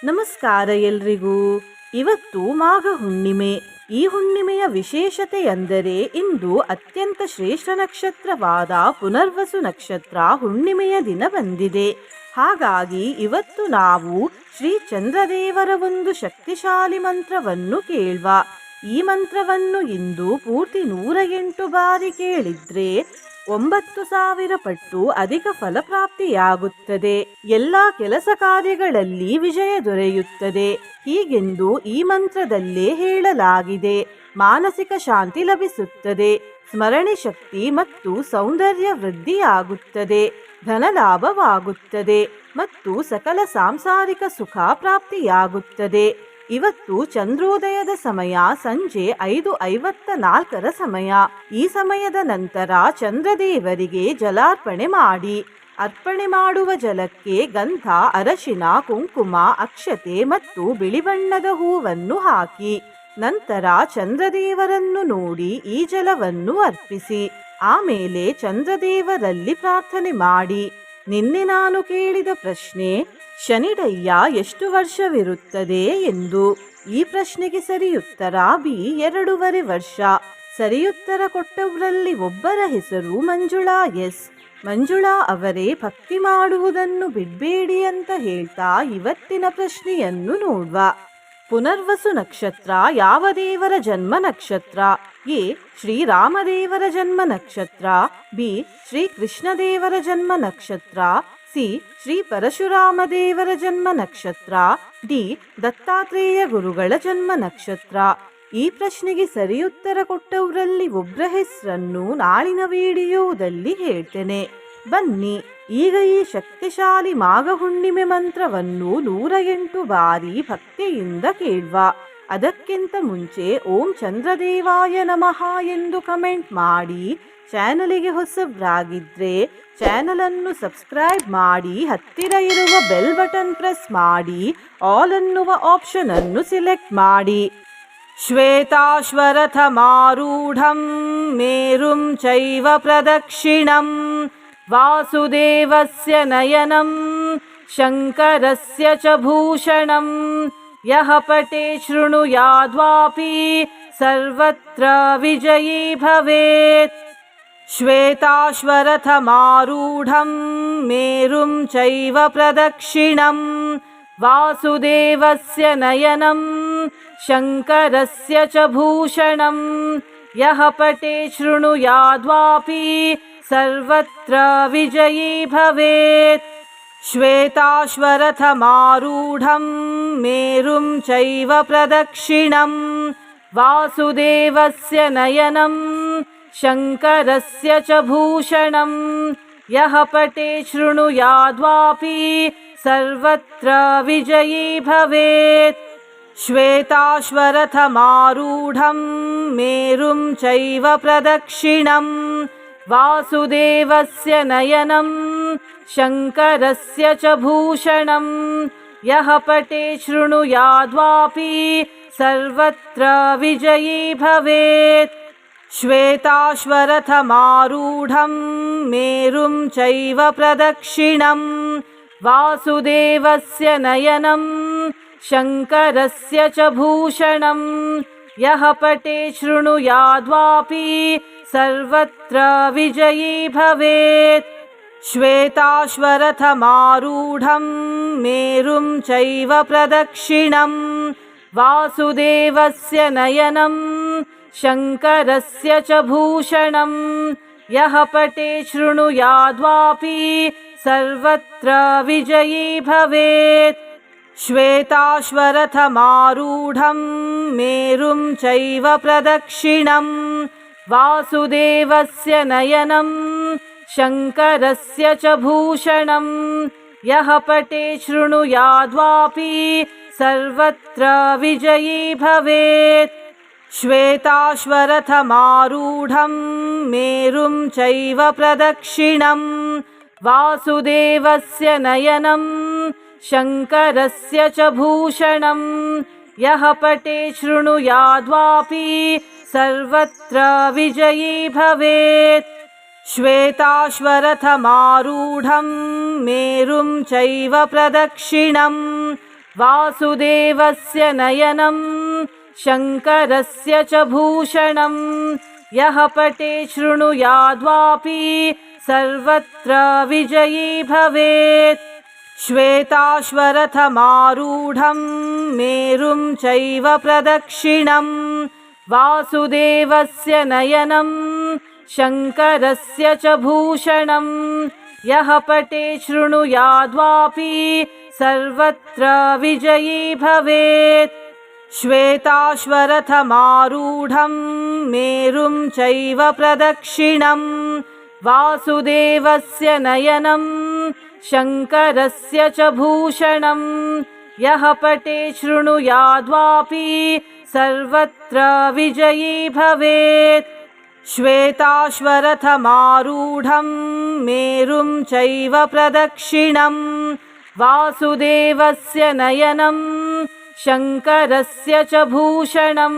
ನಮಸ್ಕಾರ ಎಲ್ರಿಗೂ. ಇವತ್ತು ಮಾಘ ಹುಣ್ಣಿಮೆ. ಈ ಹುಣ್ಣಿಮೆಯ ವಿಶೇಷತೆ ಎಂದರೆ ಇಂದು ಅತ್ಯಂತ ಶ್ರೇಷ್ಠ ನಕ್ಷತ್ರವಾದ ಪುನರ್ವಸು ನಕ್ಷತ್ರ ಹುಣ್ಣಿಮೆಯ ದಿನ ಬಂದಿದೆ. ಹಾಗಾಗಿ ಇವತ್ತು ನಾವು ಶ್ರೀ ಚಂದ್ರದೇವರ ಒಂದು ಶಕ್ತಿಶಾಲಿ ಮಂತ್ರವನ್ನು ಕೇಳುವ. ಈ ಮಂತ್ರವನ್ನು ಇಂದು ಪೂರ್ತಿ 108 ಬಾರಿ ಕೇಳಿದ್ರೆ 9,000 ಪಟ್ಟು ಅಧಿಕ ಫಲಪ್ರಾಪ್ತಿಯಾಗುತ್ತದೆ. ಎಲ್ಲ ಕೆಲಸ ಕಾರ್ಯಗಳಲ್ಲಿ ವಿಜಯ ದೊರೆಯುತ್ತದೆ. ಹೀಗೆಂದು ಈ ಮಂತ್ರದಲ್ಲೇ ಹೇಳಲಾಗಿದೆ. ಮಾನಸಿಕ ಶಾಂತಿ ಲಭಿಸುತ್ತದೆ, ಸ್ಮರಣೆ ಶಕ್ತಿ ಮತ್ತು ಸೌಂದರ್ಯ ವೃದ್ಧಿಯಾಗುತ್ತದೆ, ಧನಲಾಭವಾಗುತ್ತದೆ ಮತ್ತು ಸಕಲ ಸಾಂಸಾರಿಕ ಸುಖ ಪ್ರಾಪ್ತಿಯಾಗುತ್ತದೆ. ಇವತ್ತು ಚಂದ್ರೋದಯದ ಸಮಯ ಸಂಜೆ 5:54 ಸಮಯ. ಈ ಸಮಯದ ನಂತರ ಚಂದ್ರದೇವರಿಗೆ ಜಲಾರ್ಪಣೆ ಮಾಡಿ. ಅರ್ಪಣೆ ಮಾಡುವ ಜಲಕ್ಕೆ ಗಂಧ, ಅರಶಿನ, ಕುಂಕುಮ, ಅಕ್ಷತೆ ಮತ್ತು ಬಿಳಿ ಬಣ್ಣದ ಹೂವನ್ನು ಹಾಕಿ ನಂತರ ಚಂದ್ರದೇವರನ್ನು ನೋಡಿ ಈ ಜಲವನ್ನು ಅರ್ಪಿಸಿ. ಆಮೇಲೆ ಚಂದ್ರದೇವರಲ್ಲಿ ಪ್ರಾರ್ಥನೆ ಮಾಡಿ. ನಿನ್ನೆ ನಾನು ಕೇಳಿದ ಪ್ರಶ್ನೆ, ಶನಿಡಯ್ಯ ಎಷ್ಟು ವರ್ಷವಿರುತ್ತದೆ ಎಂದು. ಈ ಪ್ರಶ್ನೆಗೆ ಸರಿಯುತ್ತರ ಬಿ 2.5 ವರ್ಷ. ಸರಿಯುತ್ತರ ಕೊಟ್ಟವರಲ್ಲಿ ಒಬ್ಬರ ಹೆಸರು ಮಂಜುಳಾ ಎಸ್. ಮಂಜುಳಾ ಅವರೇ, ಭಕ್ತಿ ಮಾಡುವುದನ್ನು ಬಿಡಬೇಡಿ ಅಂತ ಹೇಳ್ತಾ ಇವತ್ತಿನ ಪ್ರಶ್ನೆಯನ್ನು ನೋಡುವ. ಪುನರ್ವಸು ನಕ್ಷತ್ರ ಯಾವ ದೇವರ ಜನ್ಮ ನಕ್ಷತ್ರ? ಎ ಶ್ರೀರಾಮದೇವರ ಜನ್ಮ ನಕ್ಷತ್ರ, ಬಿ ಶ್ರೀ ಕೃಷ್ಣದೇವರ ಜನ್ಮ ನಕ್ಷತ್ರ, ಸಿ ಶ್ರೀ ಪರಶುರಾಮ ದೇವರ ಜನ್ಮ ನಕ್ಷತ್ರ, ಡಿ ದತ್ತಾತ್ರೇಯ ಗುರುಗಳ ಜನ್ಮ ನಕ್ಷತ್ರ. ಈ ಪ್ರಶ್ನೆಗೆ ಸರಿಯುತ್ತರ ಕೊಟ್ಟವರಲ್ಲಿ ಒಬ್ಬರ ಹೆಸರನ್ನು ನಾಳಿನ ವಿಡಿಯೋದಲ್ಲಿ ಹೇಳ್ತೇನೆ. ಬನ್ನಿ ಈಗ ಈ ಶಕ್ತಿಶಾಲಿ ಮಾಘ ಹುಣ್ಣಿಮೆ ಮಂತ್ರವನ್ನು 108 ಬಾರಿ ಭಕ್ತಿಯಿಂದ ಕೇಳುವ. ಅದಕ್ಕಿಂತ ಮುಂಚೆ ಓಂ ಚಂದ್ರದೇವಾಯ ನಮಃ ಎಂದು ಕಮೆಂಟ್ ಮಾಡಿ. ಚಾನಲಿಗೆ ಹೊಸಬ್ರಾಗಿದ್ರೆ ಚಾನಲನ್ನು ಸಬ್ಸ್ಕ್ರೈಬ್ ಮಾಡಿ. ಹತ್ತಿರ ಇರುವ ಬೆಲ್ ಬಟನ್ ಪ್ರೆಸ್ ಮಾಡಿ. ಆಲ್ ಅನ್ನುವ ಆಪ್ಷನ್ ಅನ್ನು ಸಿಲೆಕ್ಟ್ ಮಾಡಿ. ಶ್ವೇತಾಶ್ವರಥಮಾರೂಢಂ ಮೇರುಂ ಚೈವ ಪ್ರದಕ್ಷಿಣಂ ವಾಸುದೇವಸ್ಯ ನಯನಂ ಶಂಕರಸ್ಯ ಚ ಭೂಷಣಂ ಯಃ ಪಠೇ ಶೃಣುಯಾದ್ವಾಪಿ ಸರ್ವತ್ರ ವಿಜಯೀ ಭವೇತ್. ಶ್ವೇತಾಶ್ವರಥಮಾರೂಢಂ ಮೇರುಂ ಚೈವ ಪ್ರದಕ್ಷಿಣಂ ವಾಸುದೇವಸ್ಯ ನಯನಂ ಶಂಕರಸ್ಯ ಚ ಭೂಷಣಂ ಯಃ ಪಠೇ ಶೃಣುಯಾದ್ವಾಪಿ ಸರ್ವತ್ರ ವಿಜಯೀ ಭವೇತ್. ಶ್ವೇತಾಶ್ವರಥಮಾರೂಢಂ ಮೇರುಂ ಚೈವ ಪ್ರದಕ್ಷಿಣಂ ವಾಸುದೇವಸ್ಯ ನಯನಂ ಶಂಕರಸ್ಯ ಚ ಭೂಷಣಂ ಯಃ ಪಠೇ ಶೃಣುಯಾದ್ವಾಪಿ ಸರ್ವತ್ರ ವಿಜಯೀ ಭವೇತ್. ಶ್ವೇತಾಶ್ವರಥಮಾರೂಢಂ ಮೇರುಂ ಚೈವ ಪ್ರದಕ್ಷಿಣಂ ವಾಸುದೇವಸ್ಯ ನಯನಂ ಶಂಕರಸ್ಯ ಚ ಭೂಷಣಂ ಯಃ ಪಠೇ ಶೃಣುಯಾದ್ವಾಪಿ ಸರ್ವತ್ರ ವಿಜಯೀ ಭವೇತ್. ಶ್ವೇತಾಶ್ವರಥಮಾರೂಢಂ ಮೇರುಂ ಚೈವ ಪ್ರದಕ್ಷಿಣಂ ವಾಸುದೇವಸ್ಯ ನಯನಂ ಶಂಕರಸ್ಯ ಚ ಭೂಷಣಂ ಯಃ ಪಠೇ ಶೃಣುಯಾದ್ವಾಪಿ ಸರ್ವತ್ರ ವಿಜಯೀ ಭವೇತ್. ಶ್ವೇತಾಶ್ವರಥಮಾರೂಢಂ ಮೇರುಂ ಚೈವ ಪ್ರದಕ್ಷಿಣಂ ವಾಸುದೇವಸ್ಯ ನಯನಂ ಶಂಕರಸ್ಯ ಚ ಭೂಷಣಂ ಯಃ ಪಠೇ ಶೃಣುಯಾದ್ವಾಪಿ ಸರ್ವತ್ರ ವಿಜಯೀ ಭವೇತ್. ಶ್ವೇತಾಶ್ವರಥಮಾರೂಢಂ ಮೇರುಂ ಚೈವ ಪ್ರದಕ್ಷಿಣಂ ವಾಸುದೇವಸ್ಯ ನಯನಂ ಶಂಕರಸ್ಯ ಚ ಭೂಷಣಂ ಯಃ ಪಠೇ ಶೃಣುಯಾದ್ವಾಪಿ ಸರ್ವತ್ರ ವಿಜಯೀ ಭವೇತ್. ಶ್ವೇತಾಶ್ವರಥಮಾರೂಢಂ ಮೇರುಂ ಚೈವ ಪ್ರದಕ್ಷಿಣಂ ವಾಸುದೇವಸ್ಯ ನಯನಂ ಶಂಕರಸ್ಯ ಚ ಭೂಷಣಂ ಯಃ ಪಠೇ ಶೃಣುಯಾದ್ವಾಪಿ ಸರ್ವತ್ರ ವಿಜಯೀ ಭವೇತ್. ಶ್ವೇತಾಶ್ವರಥಮಾರೂಢಂ ಮೇರುಂ ಚೈವ ಪ್ರದಕ್ಷಿಣಂ वासुदेवस्य नयनं शङ्करस्य च भूषणं यः पठेत् शृणुयाद्वापि सर्वत्र विजयी भवेत्। श्वेताश्वरथमारूढं मेरुं चैव प्रदक्षिणं वासुदेवस्य नयनं शङ्करस्य च भूषणं यः पठेत् शृणुयाद्वापि सर्वत्र विजयी भवेत्। श्वेताश्वरथमारूढं मेरुं चैव प्रदक्षिणं वासुदेवस्य नयनं शङ्करस्य च भूषणं यः पठेत् शृणुयाद्वापि सर्वत्र विजयी भवेत्। श्वेताश्वरथमारूढं मेरुं चैव प्रदक्षिणं वासुदेवस्य नयनं शङ्करस्य च भूषणं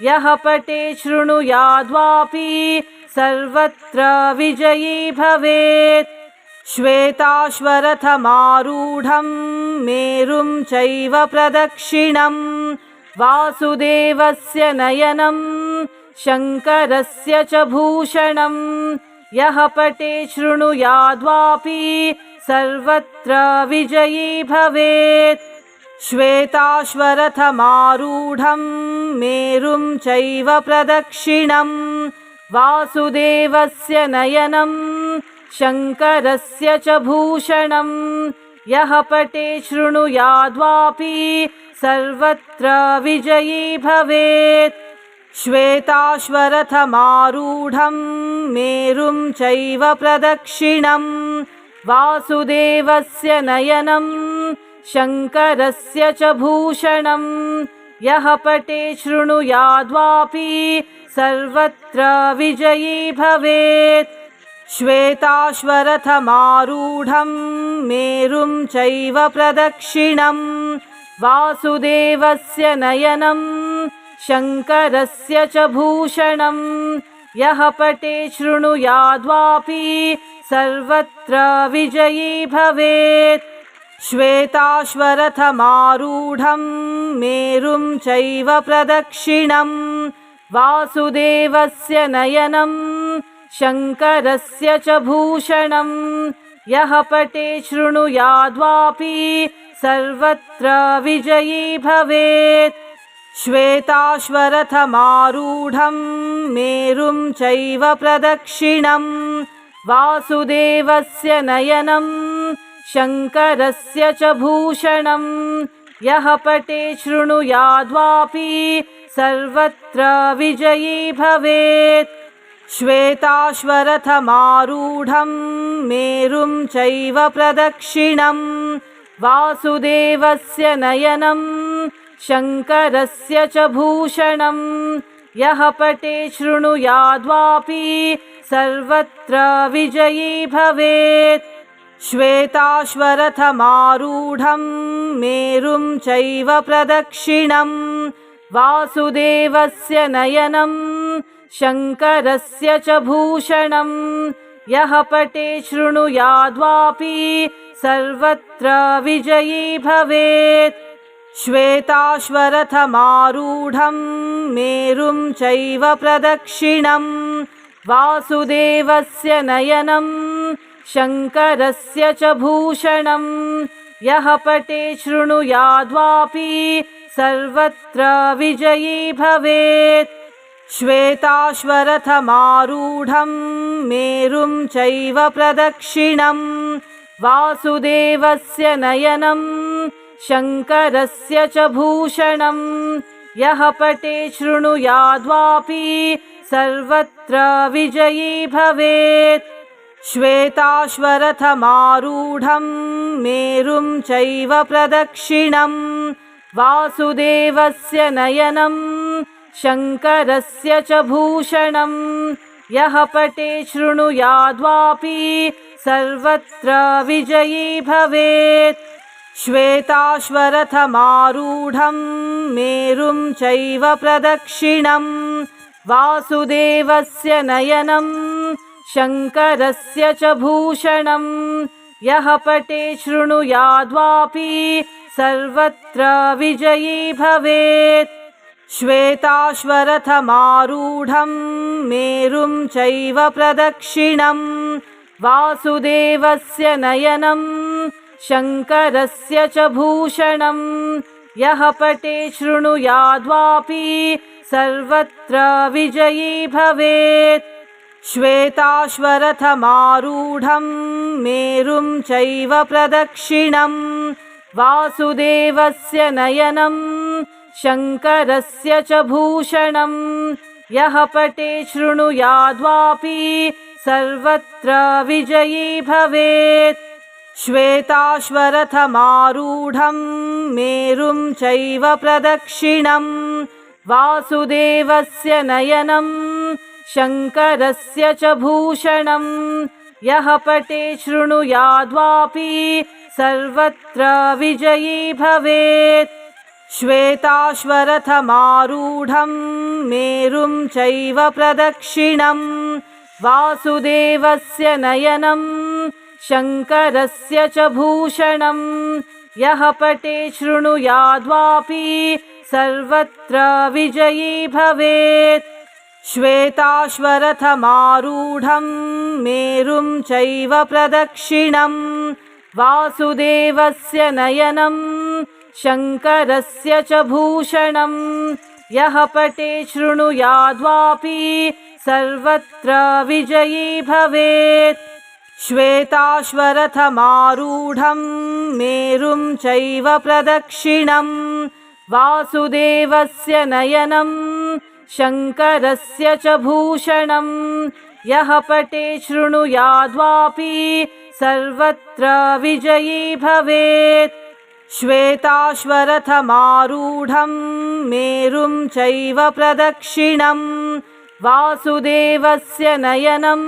यः पठेत् शृणुयाद्वापि सर्वत्र विजयी भवेत्। श्वेताश्वरथमारूढं मेरुं चैव प्रदक्षिणं वासुदेवस्य नयनं शङ्करस्य च भूषणं यः पठेत् शृणुयाद्वापि सर्वत्र विजयी भवेत्। श्वेताश्वरथमारूढं मेरुं चैव प्रदक्षिणं वासुदेवस्य नयनं शङ्करस्य च भूषणं यः पठेत् शृणुयाद्वापि सर्वत्र विजयी भवेत्। श्वेताश्वरथमारूढं मेरुं चैव प्रदक्षिणं वासुदेवस्य नयनं शङ्करस्य च भूषणं यः पठेत् शृणुयाद्वापि सर्वत्र विजयी भवेत्। श्वेताश्वरथमारूढं मेरुं चैव प्रदक्षिणं वासुदेवस्य नयनं शङ्करस्य च भूषणं यः पठेत् शृणुयाद्वापि सर्वत्र विजयी भवेत्। श्वेताश्वरथमारूढं मेरुं चैव प्रदक्षिणं वासुदेवस्य नयनं शङ्करस्य च भूषणं यः पठेत् शृणुयाद्वापि सर्वत्र विजयी भवेत्। श्वेताश्वरथमारूढं मेरुं चैव प्रदक्षिणं वासुदेवस्य नयनं शङ्करस्य च भूषणं यः पठेत् शृणुयाद्वापि सर्वत्र विजयी भवेत्। श्वेताश्वरथमारूढं मेरुं चैव प्रदक्षिणं वासुदेवस्य नयनं शङ्करस्य च भूषणं यः पठेत् शृणुयाद्वापि सर्वत्र विजयी भवेत्। श्वेताश्वरथमारूढं मेरुं चैव प्रदक्षिणं वासुदेवस्य नयनं शङ्करस्य च भूषणं यः पठेत् शृणुयाद्वापि सर्वत्र विजयी भवेत्। श्वेताश्वरथमारूढं मेरुं चैव प्रदक्षिणं वासुदेवस्य नयनं शङ्करस्य च भूषणं यः पठेत् शृणुयाद्वापि सर्वत्र विजयी भवेत्। श्वेताश्वरथमारूढं मेरुं चैव प्रदक्षिणं वासुदेवस्य नयनं शङ्करस्य च भूषणं यः पठेत् शृणुयाद्वापि सर्वत्र विजयी भवेत्। श्वेताश्वरथमारूढं मेरुं चैव प्रदक्षिणं वासुदेवस्य नयनं शङ्करस्य च भूषणं यः पठेत् शृणुयाद्वापि सर्वत्र विजयी भवेत्। श्वेताश्वरथमारूढं मेरुं चैव प्रदक्षिणं वासुदेवस्य नयनं शङ्करस्य च भूषणं यः पठेत् शृणुयाद्वापि सर्वत्र विजयी भवेत्। श्वेताश्वरथमारूढं मेरुं चैव प्रदक्षिणम् वासुदेवस्य नयनं शङ्करस्य च भूषणम् यः पठे शृणुयाद्वापि सर्वत्र विजयी भवेत्। श्वेताश्वरथमारूढं मेरुं चैव प्रदक्षिणम् वासुदेवस्य नयनं शङ्करस्य च भूषणम् यः पठे शृणुयाद्वापि सर्वत्र विजयी भवेत्। श्वेताश्वरथमारूढं मेरुं चैव प्रदक्षिणम् वासुदेवस्य नयनं शङ्करस्य च भूषणम् यः पठे शृणुयाद्वापि सर्वत्र विजयी भवेत्। श्वेताश्वरथमारूढं मेरुं चैव प्रदक्षिणम् वासुदेवस्य नयनं शङ्करस्य च भूषणम् यः पठे शृणुयाद्वापि सर्वत्र विजयी भवेत्। श्वेताश्वरथमारूढं मेरुं चैव प्रदक्षिणम् वासुदेवस्य नयनं शङ्करस्य च भूषणम् यः पठे शृणुयाद्वापि सर्वत्र विजयी भवेत्। श्वेताश्वरथमारूढं मेरुं चैव प्रदक्षिणम् वासुदेवस्य नयनं शङ्करस्य च भूषणम् यः पठे शृणुयाद्वापि सर्वत्र विजयी भवेत्। श्वेताश्वरथमारूढं मेरुं चैव प्रदक्षिणम् वासुदेवस्य नयनं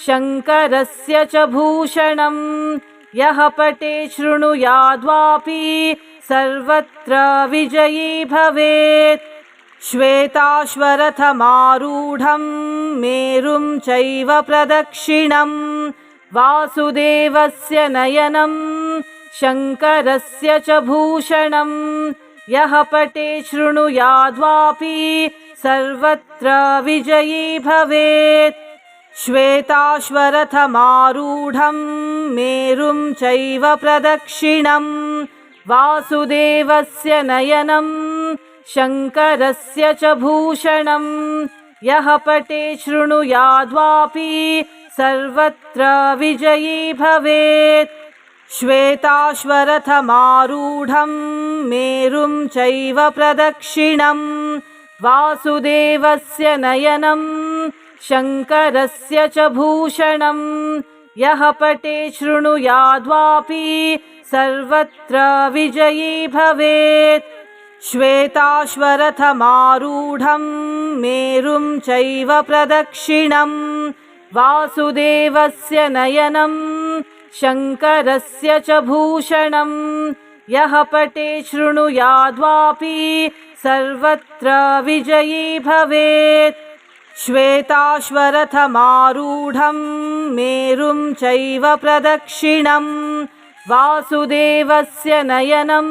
शङ्करस्य च भूषणम् यः पठे शृणुयाद्वापि सर्वत्र विजयी भवेत्। श्वेताश्वरथमारूढं मेरुं चैव प्रदक्षिणम् वासुदेवस्य नयनं शङ्करस्य च भूषणम् यः पठे शृणुयाद्वापि सर्वत्र विजयी भवेत्। श्वेताश्वरथमारूढं मेरुं चैव प्रदक्षिणम् वासुदेवस्य नयनं शङ्करस्य च भूषणम् यः पठे शृणुयाद्वापि सर्वत्र विजयी भवेत्। श्वेताश्वरथमारूढं मेरुं चैव प्रदक्षिणम् वासुदेवस्य नयनं शङ्करस्य च भूषणम् यः पठे शृणुयाद्वापि सर्वत्र विजयी भवेत्। श्वेताश्वरथमारूढं मेरुं चैव प्रदक्षिणम् वासुदेवस्य नयनं शङ्करस्य च भूषणम् यः पठे शृणुयाद्वापि सर्वत्र विजयी भवेत्। श्वेताश्वरथमारूढं मेरुं चैव प्रदक्षिणम् वासुदेवस्य नयनं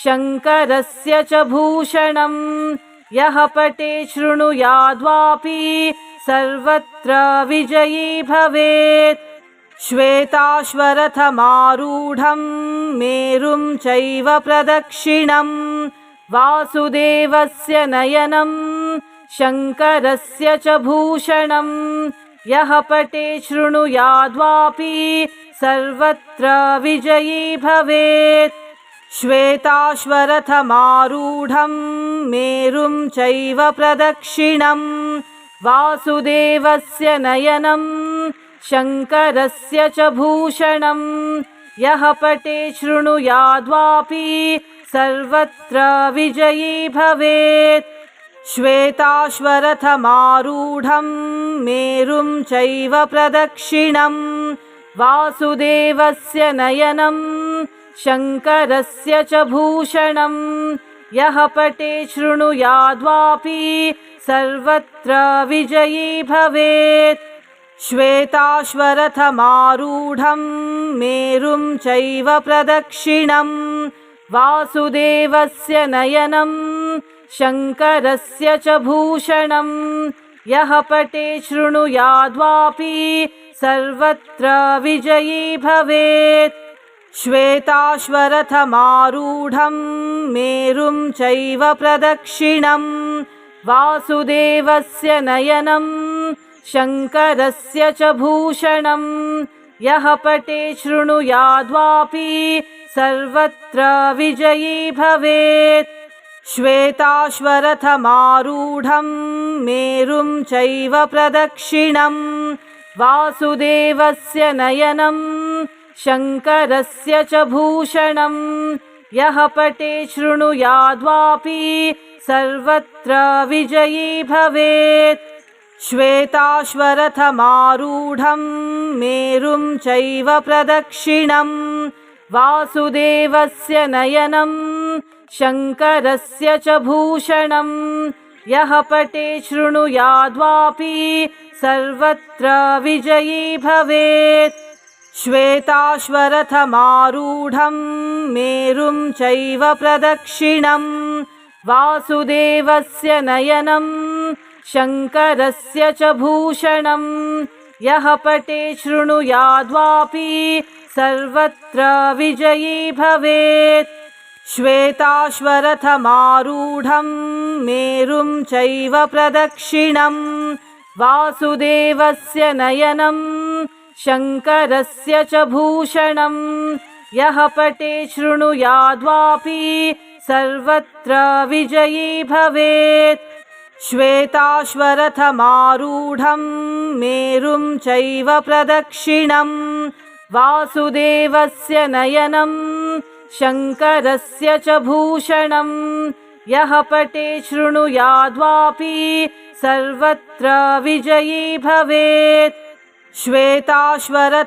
शङ्करस्य च भूषणम् यः पठे शृणुयाद्वापि सर्वत्र विजयी भवेत्। श्वेताश्वरथमारूढं मेरुं चैव प्रदक्षिणम् वासुदेवस्य नयनं शङ्करस्य च भूषणम् यः पठे शृणुयाद्वापि सर्वत्र विजयी भवेत्। श्वेताश्वरथमारूढं मेरुं चैव प्रदक्षिणम् वासुदेवस्य नयनं शङ्करस्य च भूषणम् यः पठे शृणुयाद्वापि सर्वत्र विजयी भवेत्। श्वेताश्वरथमारूढं मेरुं चैव प्रदक्षिणम् वासुदेवस्य नयनं शङ्करस्य च भूषणम् यः पठे शृणुयाद्वापि सर्वत्र विजयी भवेत्। श्वेताश्वरथमारूढं मेरुं चैव प्रदक्षिणम् वासुदेवस्य नयनं शङ्करस्य च भूषणं यः पठे शृणुयाद्वापि सर्वत्र विजयी भवेत्। श्वेताश्वरथमारूढं मेरुं चैव प्रदक्षिणं वासुदेवस्य नयनं शङ्करस्य च भूषणं यः पठे शृणुयाद्वापि सर्वत्र विजयी भवेत्। श्वेताश्वरथमारूढं मेरुं चैव प्रदक्षिणं वासुदेवस्य नयनं शङ्करस्य च भूषणं यः पठे शृणुयाद्वापि सर्वत्र विजयी भवेत्। श्वेताश्वरथमारूढं मेरुं चैव प्रदक्षिणं वासुदेवस्य नयनं शङ्करस्य च भूषणं यः पठे शृणुयाद्वापि सर्वत्र विजयी भवेत्। श्वेताश्वरथमारूढं मेरुं चैव प्रदक्षिणं वासुदेवस्य नयनं शङ्करस्य च भूषणं यः पठे शृणुयाद्वापि सर्वत्र विजयी भवेत्। श्वेताश्वरथमारूढं मेरुं चैव प्रदक्षिणं वासुदेवस्य नयनं शङ्करस्य च भूषणं यः पठे शृणुयाद्वापि सर्वत्र विजयी भवेत्। श्वेताश्वरथमारूढं मेरुं चैव प्रदक्षिणं वासुदेवस्य नयनं शङ्करस्य च भूषणं यः पठे शृणुयाद्वापि सर्वत्र विजयी भवेत्। श्वेताश्वरथमारूढं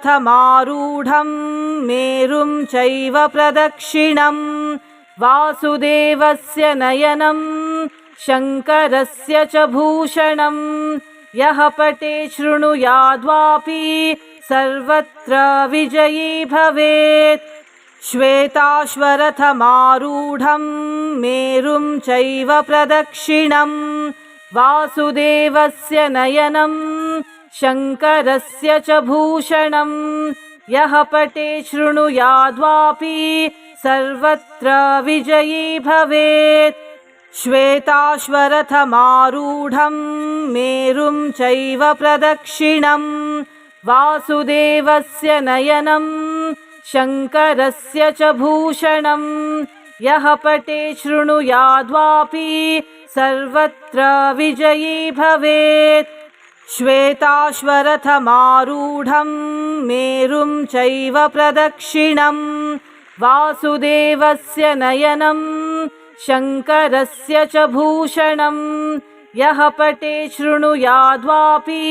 मेरुं चैव प्रदक्षिणं वासुदेवस्य नयनं शङ्करस्य च भूषणं यः पठे शृणुयाद्वापि सर्वत्र विजयी भवेत्। श्वेताश्वरथमारूढं मेरुं चैव प्रदक्षिणं वासुदेवस्य नयनं शङ्करस्य च भूषणं यः पठे शृणुयाद्वापि सर्वत्र विजयी भवेत्। श्वेताश्वरथमारूढं मेरुं चैव प्रदक्षिणं वासुदेवस्य नयनं शङ्करस्य च भूषणं यः पठे शृणुयाद्वापि सर्वत्र विजयी भवेत्। श्वेताश्वरथमारूढं मेरुं चैव प्रदक्षिणं वासुदेवस्य नयनं शङ्करस्य च भूषणं यः पठे शृणुयाद्वापि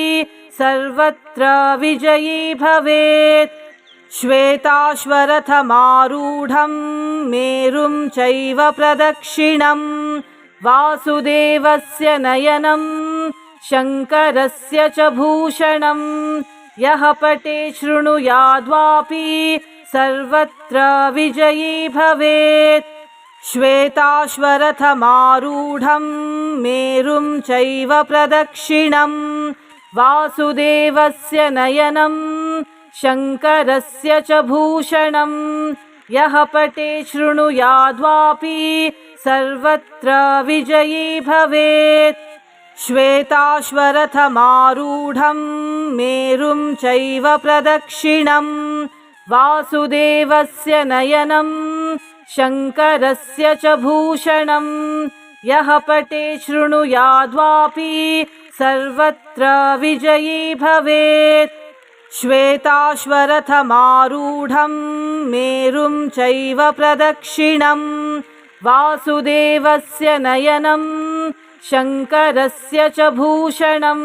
सर्वत्र विजयी भवेत्। श्वेताश्वरथमारूढं मेरुं चैव प्रदक्षिणं वासुदेवस्य नयनं शङ्करस्य च भूषणं यः पठे शृणुयाद्वापि सर्वत्र विजयी भवेत्। श्वेताश्वरथमारूढं मेरुं चैव प्रदक्षिणं वासुदेवस्य नयनं शङ्करस्य च भूषणं यः पठे शृणुयाद्वापि सर्वत्र विजयी भवेत्। श्वेताश्वरथमारूढं मेरुं चैव प्रदक्षिणं वासुदेवस्य नयनं शङ्करस्य च भूषणं यः पठे शृणुयाद्वापि सर्वत्र विजयी भवेत्। श्वेताश्वरथमारूढं मेरुं चैव प्रदक्षिणं वासुदेवस्य नयनं शङ्करस्य च भूषणं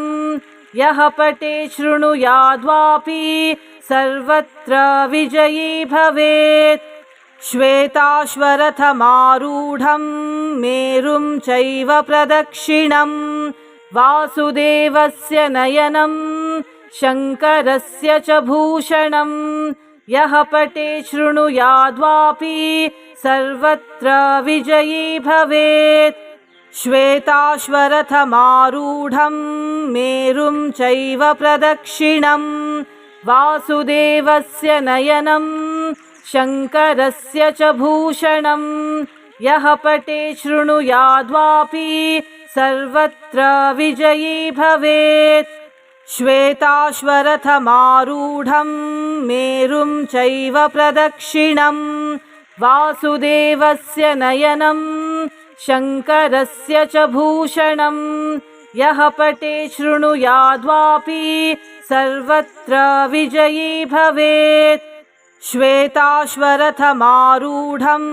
यः पठे शृणुयाद्वापि सर्वत्र विजयी भवेत्। श्वेताश्वरथमारूढं मेरुं चैव प्रदक्षिणं वासुदेवस्य नयनं शङ्करस्य च भूषणं यः पठे शृणुयाद्वापि सर्वत्र विजयी भवेत्। श्वेताश्वरथमारूढं मेरुं चैव प्रदक्षिणम् वासुदेवस्य नयनं शङ्करस्य च भूषणम् यः पठे शृणुयाद्वापि सर्वत्र विजयी भवेत्। श्वेताश्वरथमारूढं मेरुं चैव प्रदक्षिणम् वासुदेवस्य नयनं शङ्करस्य च भूषणम् यः पठे शृणुयाद्वापि सर्वत्र विजयी भवेत्। श्वेताश्वरथमारूढं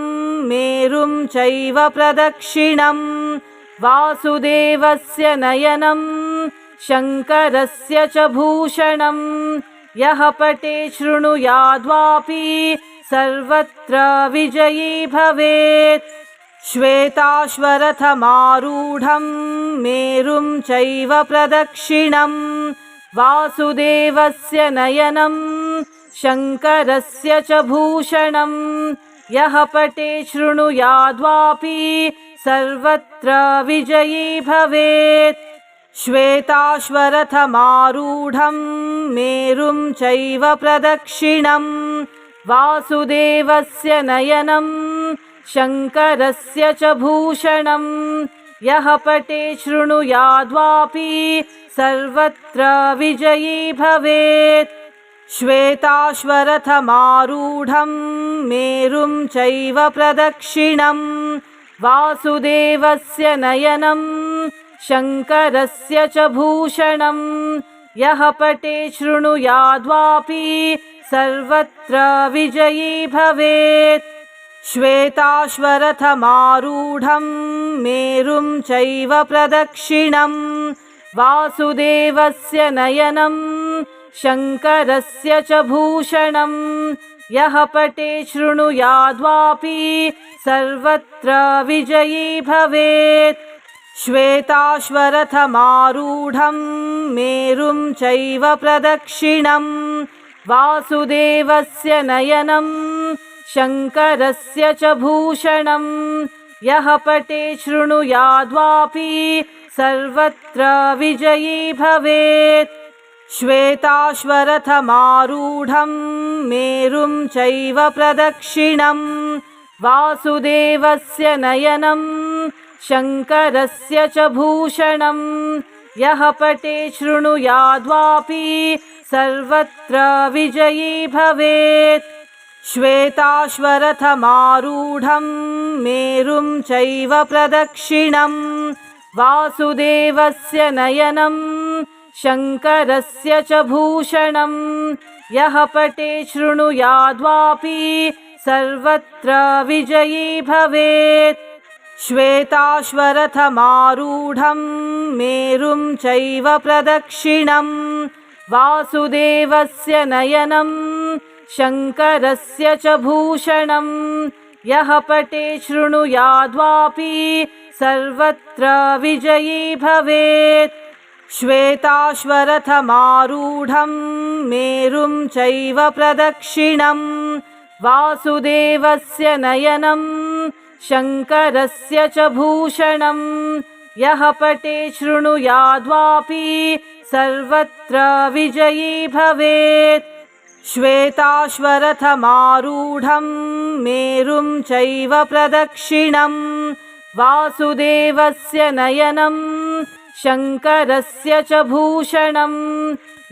मेरुं चैव प्रदक्षिणम् वासुदेवस्य नयनं शङ्करस्य च भूषणम् यः पठे शृणुयाद्वापि सर्वत्र विजयी भवेत्। श्वेताश्वरथमारूढं मेरुं चैव प्रदक्षिणम् वासुदेवस्य नयनं शङ्करस्य च भूषणम् यः पठे शृणुयाद्वापि सर्वत्र विजयी भवेत्। श्वेताश्वरथमारूढं मेरुं चैव प्रदक्षिणम् वासुदेवस्य नयनं शङ्करस्य च भूषणम् यः पठे शृणुयाद्वापि सर्वत्र विजयी भवेत्। श्वेताश्वरथमारूढं मेरुं चैव प्रदक्षिणम् वासुदेवस्य नयनं शङ्करस्य च भूषणम् यः पठे शृणुयाद्वापि सर्वत्र विजयी भवेत्। श्वेताश्वरथमारूढं मेरुं चैव प्रदक्षिणम् वासुदेवस्य नयनं शङ्करस्य च भूषणम् यः पठे शृणुयाद्वापि सर्वत्र विजयी भवेत्। श्वेताश्वरथमारूढं मेरुं चैव प्रदक्षिणम् वासुदेवस्य नयनं शङ्करस्य च भूषणम् यः पठे शृणुयाद्वापि सर्वत्र विजयी भवेत्। श्वेताश्वरथमारूढं मेरुं चैव प्रदक्षिणम् वासुदेवस्य नयनं शङ्करस्य च भूषणम् यः पठे शृणुयाद्वापि सर्वत्र विजयी भवेत्। श्वेताश्वरथमारूढं मेरुं चैव प्रदक्षिणम् वासुदेवस्य नयनं शङ्करस्य च भूषणम् यः पठे शृणुयाद्वापि सर्वत्र विजयी भवेत्। श्वेताश्वरथमारूढं मेरुं चैव प्रदक्षिणम् वासुदेवस्य नयनं शङ्करस्य च भूषणम् यः पठे शृणुयाद्वापि सर्वत्र विजयी भवेत्। श्वेताश्वरथमारूढं मेरुं चैव प्रदक्षिणम् वासुदेवस्य नयनं शङ्करस्य च भूषणम् यः पठे शृणुयाद्वापि सर्वत्र विजयी भवेत्। श्वेताश्वरथमारूढं मेरुं चैव प्रदक्षिणम् वासुदेवस्य नयनं शङ्करस्य च भूषणम्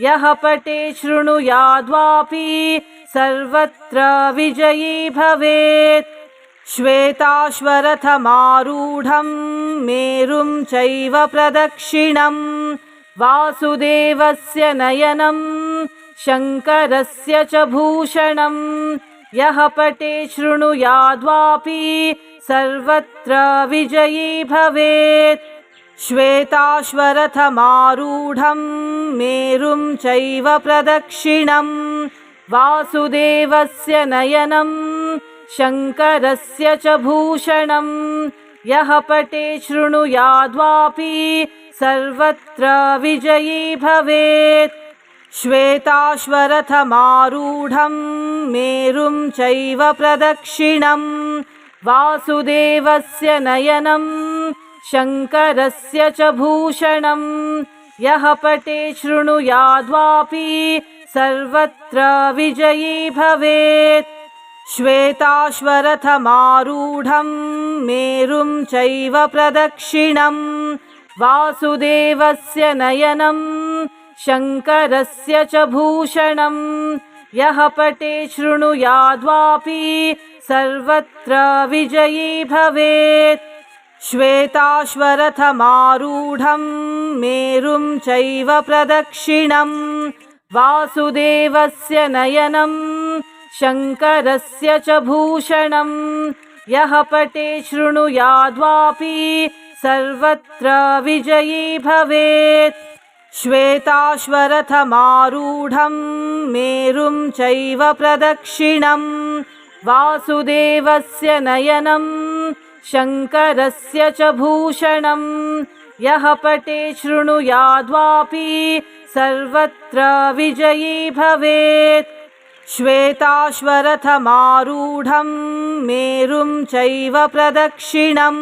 यः पठे शृणुयाद्वापि सर्वत्र विजयी भवेत्। श्वेताश्वरथमारूढं मेरुं चैव प्रदक्षिणम् वासुदेवस्य नयनं शङ्करस्य च भूषणम् यः पठे शृणुयाद्वापि सर्वत्र विजयी भवेत्। श्वेताश्वरथमारूढं मेरुं चैव प्रदक्षिणम् वासुदेवस्य नयनं शङ्करस्य च भूषणम् यः पठे शृणुयाद्वापि सर्वत्र विजयी भवेत्। श्वेताश्वरथमारूढं मेरुं चैव प्रदक्षिणं वासुदेवस्य नयनं शङ्करस्य च भूषणं यः पठे शृणुयाद्वापि सर्वत्र विजयी भवेत्। श्वेताश्वरथमारूढं मेरुं चैव प्रदक्षिणं वासुदेवस्य नयनं शङ्करस्य च भूषणं यः पठे शृणुयाद्वापि सर्वत्र विजयी भवेत्। श्वेताश्वरथमारूढं मेरुं चैव प्रदक्षिणं वासुदेवस्य नयनं शङ्करस्य च भूषणं यः पठे शृणुयाद्वापि सर्वत्र विजयी भवेत्। श्वेताश्वरथमारूढं मेरुं चैव प्रदक्षिणं वासुदेवस्य नयनं शङ्करस्य च भूषणं यः पठे शृणुयाद्वापि सर्वत्र विजयी भवेत्। श्वेताश्वरथमारूढं मेरुं चैव प्रदक्षिणं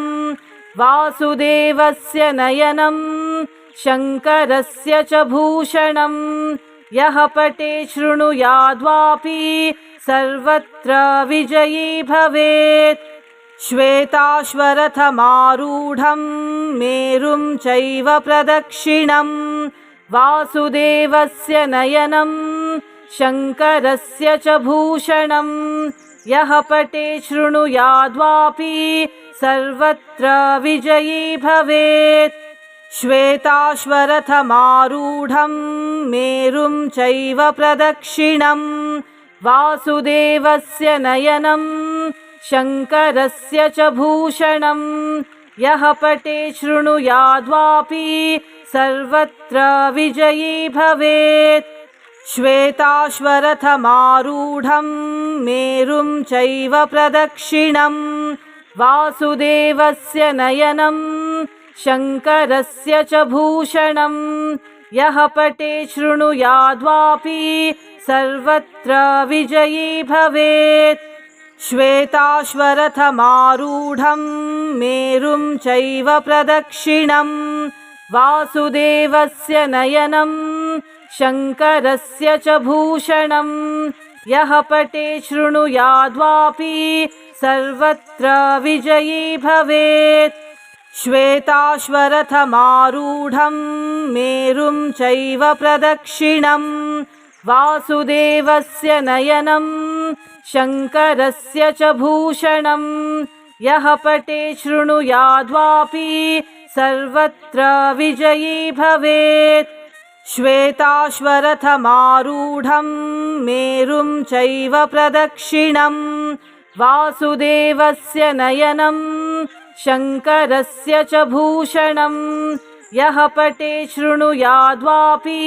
वासुदेवस्य नयनं शङ्करस्य च भूषणं यः पठे शृणुयाद्वापि सर्वत्र विजयी भवेत्। श्वेताश्वरथमारूढं मेरुं चैव प्रदक्षिणं वासुदेवस्य नयनं शङ्करस्य च भूषणं यः पठे शृणुयाद्वापि सर्वत्र विजयी भवेत्। श्वेताश्वरथमारूढं मेरुं चैव प्रदक्षिणं वासुदेवस्य नयनं शङ्करस्य च भूषणं यः पठे शृणुयाद्वापि सर्वत्र विजयी भवेत्। श्वेताश्वरथमारूढं मेरुं चैव प्रदक्षिणं वासुदेवस्य नयनं शङ्करस्य च भूषणं यः पठे शृणुयाद्वापि सर्वत्र विजयी भवेत्। श्वेताश्वरथमारूढं मेरुं चैव प्रदक्षिणं वासुदेवस्य नयनं शङ्करस्य च भूषणं यः पठे शृणुयाद्वापि सर्वत्र विजयी भवेत्। श्वेताश्वरथमारूढं मेरुं चैव प्रदक्षिणं वासुदेवस्य नयनं शङ्करस्य च भूषणं यः पठे शृणुयाद्वापि सर्वत्र विजयी भवेत्। श्वेताश्वरथमारूढं मेरुं चैव प्रदक्षिणं वासुदेवस्य नयनं शङ्करस्य च भूषणं यः पठे शृणुयाद्वापि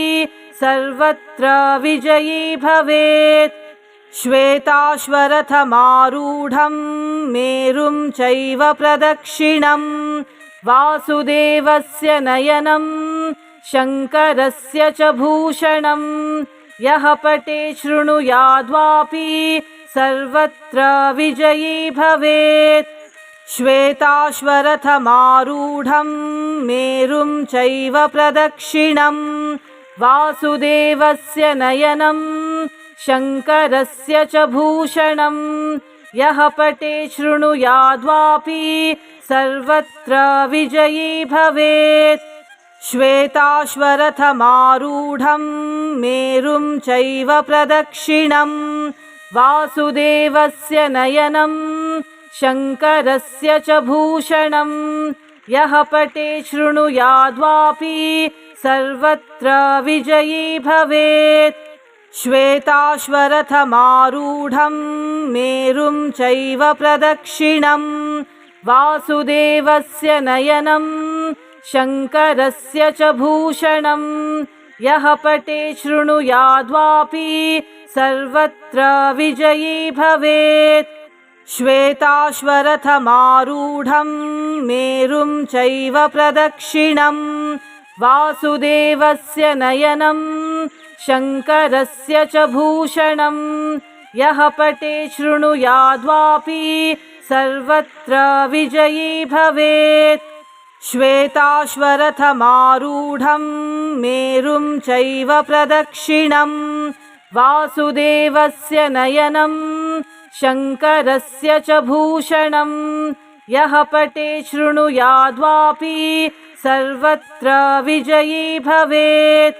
सर्वत्र विजयी भवेत्। श्वेताश्वरथमारूढं मेरुं चैव प्रदक्षिणं वासुदेवस्य नयनं शङ्करस्य च भूषणं यः पठे शृणुयाद्वापि सर्वत्र विजयी भवेत्। श्वेताश्वरथमारूढं मेरुं चैव प्रदक्षिणं वासुदेवस्य नयनं शङ्करस्य च भूषणं यः पठे शृणुयाद्वापि सर्वत्र विजयी भवेत्। श्वेताश्वरथमारूढं मेरुं चैव प्रदक्षिणं वासुदेवस्य नयनं शङ्करस्य च भूषणं यः पठे शृणुयाद्वापि सर्वत्र विजयी भवेत्। श्वेताश्वरथमारूढं मेरुं चैव प्रदक्षिणं वासुदेवस्य नयनं शङ्करस्य च भूषणं यः पठे शृणुयाद्वापि सर्वत्र विजयी भवेत्। श्वेताश्वरथमारूढं मेरुं चैव प्रदक्षिणं वासुदेवस्य नयनं शङ्करस्य च भूषणं यः पठे शृणुयाद्वापि सर्वत्र विजयी भवेत्। श्वेताश्वरथमारूढं मेरुं चैव प्रदक्षिणं वासुदेवस्य नयनं शङ्करस्य च भूषणं यः पठे शृणुयाद्वापि सर्वत्र विजयी भवेत्।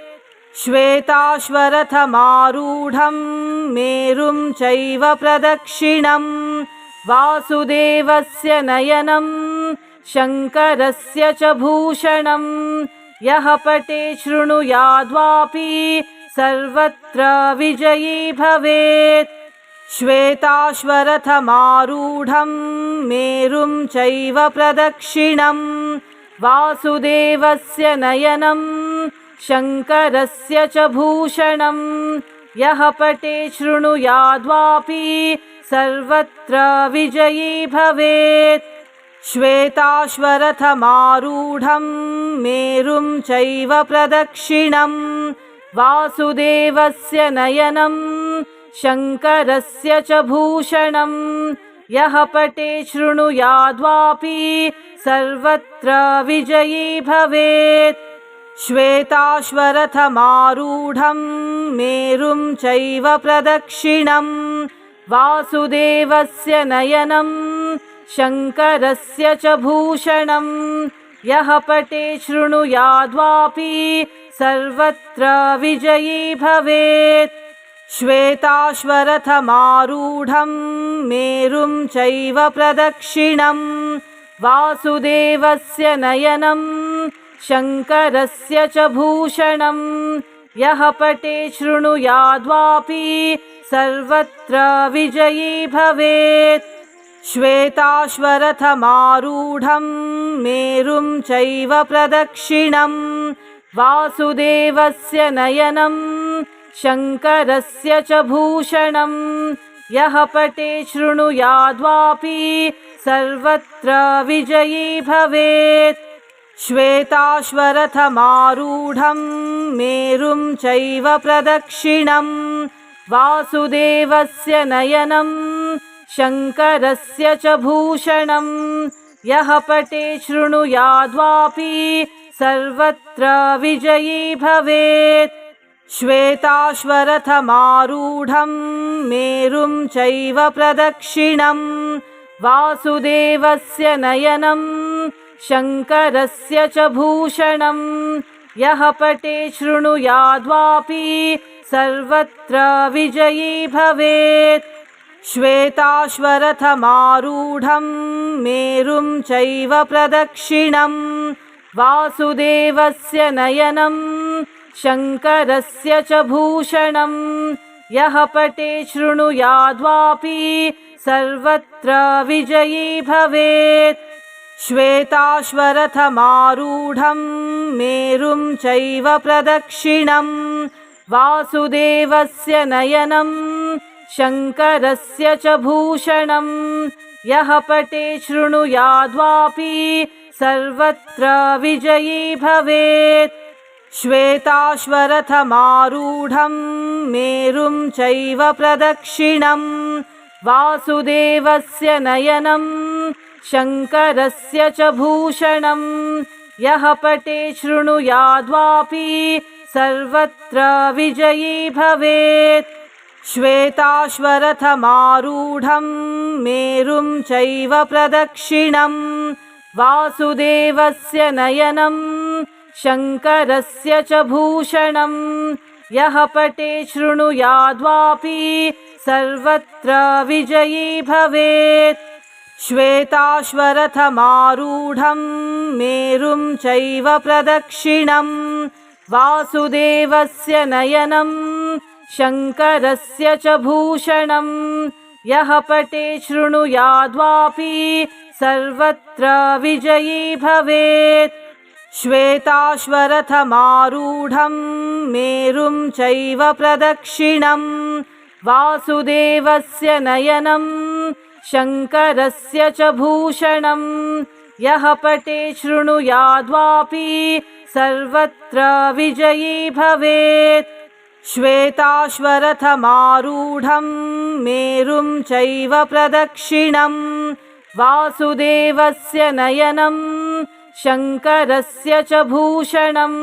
श्वेताश्वरथमारूढं मेरुं चैव प्रदक्षिणं वासुदेवस्य नयनं शङ्करस्य च भूषणं यः पठे शृणुयाद्वापि सर्वत्र विजयी भवेत्। श्वेताश्वरथमारूढं मेरुं चैव प्रदक्षिणं वासुदेवस्य नयनं शङ्करस्य च भूषणं यः पठे शृणुयाद्वापि सर्वत्र विजयी भवेत्। श्वेताश्वरथमारूढं मेरुं चैव प्रदक्षिणं वासुदेवस्य नयनं शङ्करस्य च भूषणं यः पठे शृणुयाद्वापि सर्वत्र विजयी भवेत्। श्वेताश्वरथमारूढं मेरुं चैव प्रदक्षिणं वासुदेवस्य नयनं शङ्करस्य च भूषणं यः पठे शृणुयाद्वापि सर्वत्र विजयी भवेत्। श्वेताश्वरथमारूढं मेरुं चैव प्रदक्षिणं वासुदेवस्य नयनं शङ्करस्य च भूषणं यः पठे शृणुयाद्वापि सर्वत्र विजयी भवेत्। श्वेताश्वरथमारूढं मेरुं चैव प्रदक्षिणं वासुदेवस्य नयनं शङ्करस्य च भूषणं यः पठे शृणुयाद्वापि सर्वत्र विजयी भवेत्। श्वेताश्वरथमारूढं मेरुं चैव प्रदक्षिणं वासुदेवस्य नयनं शङ्करस्य च भूषणं यः पठे शृणुयाद्वापि सर्वत्र विजयी भवेत्। श्वेताश्वरथमारूढं मेरुं चैव प्रदक्षिणं वासुदेवस्य नयनं शङ्करस्य च भूषणं यः पठे शृणुयाद्वापि सर्वत्र विजयी भवेत्। श्वेताश्वरथमारूढं मेरुं चैव प्रदक्षिणं वासुदेवस्य नयनं शङ्करस्य च भूषणं यः पठे शृणुयाद्वापि सर्वत्र विजयी भवेत्। श्वेताश्वरथमारूढं मेरुं चैव प्रदक्षिणं वासुदेवस्य नयनं शङ्करस्य च भूषणं यः पठे शृणुयाद्वापि सर्वत्र विजयी भवेत्। श्वेताश्वरथमारूढं मेरुं चैव प्रदक्षिणं वासुदेवस्य नयनं शङ्करस्य च भूषणं यः पठे शृणुयाद्वापि सर्वत्र विजयी भवेत्। श्वेताश्वरथमारूढं मेरुं चैव प्रदक्षिणं वासुदेवस्य नयनं शङ्करस्य च भूषणं यः पठे शृणुयाद्वापि सर्वत्र विजयी भवेत्। श्वेताश्वरथमारूढं मेरुं चैव प्रदक्षिणं वासुदेवस्य नयनं शङ्करस्य च भूषणं यः पठे शृणुयाद्वापि सर्वत्र विजयी भवेत्। श्वेताश्वरथमारूढं मेरुं चैव प्रदक्षिणं वासुदेवस्य नयनं शङ्करस्य च भूषणं यः पठे शृणुयाद्वापि सर्वत्र विजयी भवेत्। श्वेताश्वरथमारूढं मेरुं चैव प्रदक्षिणं वासुदेवस्य नयनं शङ्करस्य च भूषणं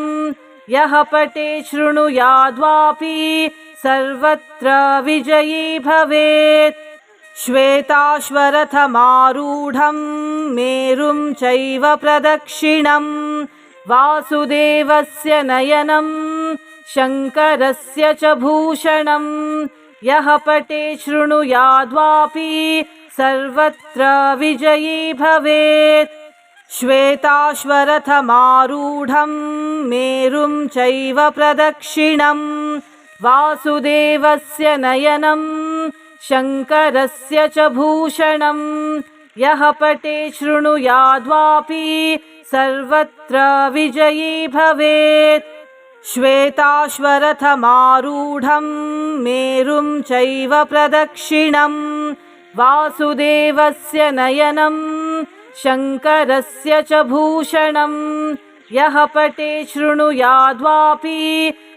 यः पठे शृणुयाद्वापि सर्वत्र विजयी भवेत्। श्वेताश्वरथमारूढं मेरुं चैव प्रदक्षिणं वासुदेवस्य नयनं शङ्करस्य च भूषणं यः पठे शृणुयाद्वापि सर्वत्र विजयी भवेत्। श्वेताश्वरथमारूढं मेरुं चैव प्रदक्षिणं वासुदेवस्य नयनं शङ्करस्य च भूषणं यः पठे शृणुयाद्वापि सर्वत्र विजयी भवेत्। श्वेताश्वरथमारूढं मेरुं चैव प्रदक्षिणं वासुदेवस्य नयनं शङ्करस्य च भूषणं यः पठे शृणुयाद्वापि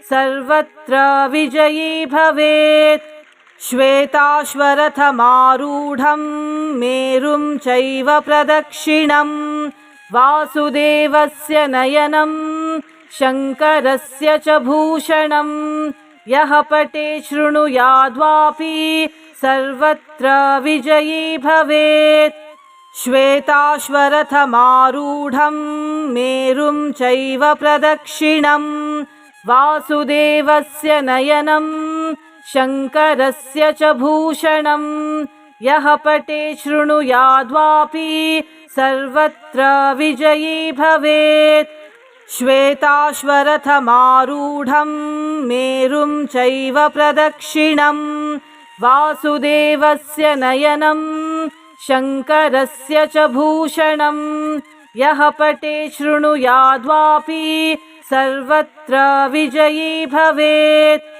सर्वत्र विजयी भवेत्। श्वेताश्वरथमारूढं मेरुं चैव प्रदक्षिणं वासुदेवस्य नयनं शङ्करस्य च भूषणं यः पठे शृणुयाद्वापि सर्वत्र विजयी भवेत्। श्वेताश्वरथमारूढं मेरुं चैव प्रदक्षिणं वासुदेवस्य नयनं शङ्करस्य च भूषणं यः पठे शृणुयाद्वापि सर्वत्र विजयी भवेत्। श्वेताश्वरथमारूढं मेरुं चैव प्रदक्षिणं वासुदेवस्य नयनं शङ्करस्य च भूषणं यः पठे शृणुयाद्वापि सर्वत्र विजयी भवेत्।